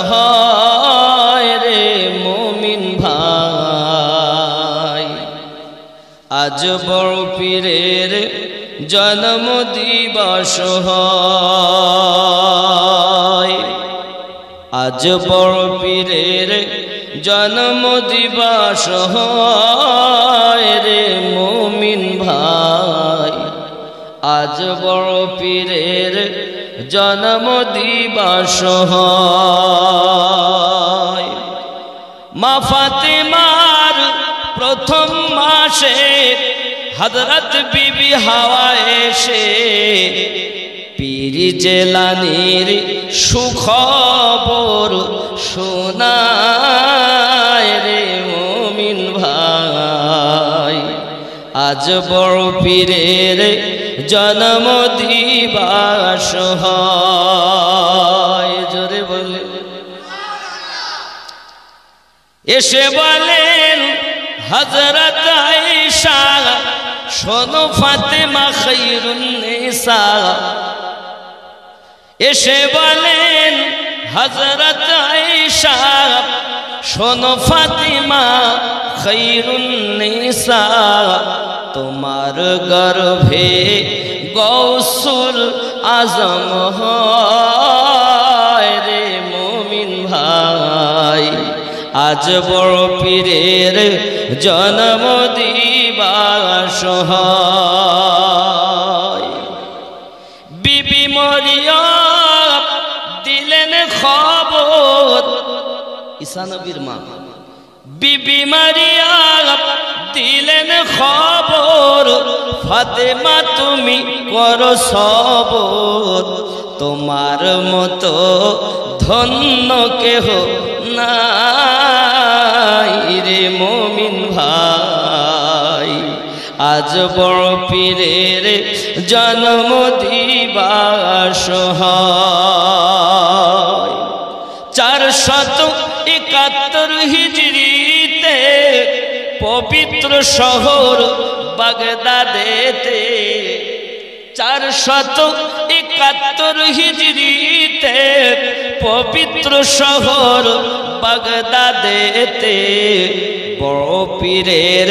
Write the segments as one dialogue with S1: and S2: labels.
S1: হায় রে মুমিন ভাই, আজ বড় পীরের জন্ম দিবস হয়, আজ বড় পীরের জন্ম দিবস হয় রে মুমিন ভাই, আজ বড় পীরের জন্ম দিবস হয়। মা ফাতেমার প্রথম মাসে হযরত বিবি হাওয়া এসে পীর জিলানীর সুখবর শোনায় রে মুমিন ভাই, আজ বড় পীরের জন্ম দিবস হয়। জোরে বলে এসে বলেন হযরত আয়েশা, শোনো ফাতেমা খায়রুন নিসা। এসে বলেন হযরত আয়েশা, শোনো ফাতেমা খায়রুন নিসা, তোমার গর্ভে গৌসুল আজম হয় রে মুমিন ভাই, আজ বড় পীরের জন্ম দিবস হয়। বিবি মরিয়ম দিলেন খবর, ঈসা নবীর মা বিবি মরিয়ম দিলেন খবর, ফাতেমা তুমি করো সবর, তোমার মতো ধন্য কেহ নাই রে মুমিন ভাই, আজ বড় পীরের জন্ম দিবস হয়। 471 হিজরিতে পবিত্র শহর বাগদাদেতে, 471 হিজরিতে পবিত্র শহর বাগদাদেতে বড় পীরের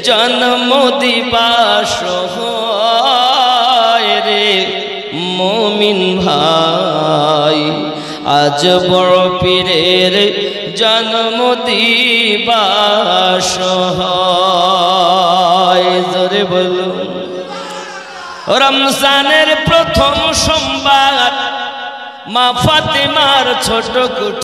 S1: জন্ম দিবস হয় রে মুমিন ভাই, আজ বড় পীরের জন্ম দিবস হয়। জোরে বলুন। রমজানের প্রথম সোমবার মা ফাতেমার ছোট কুঠি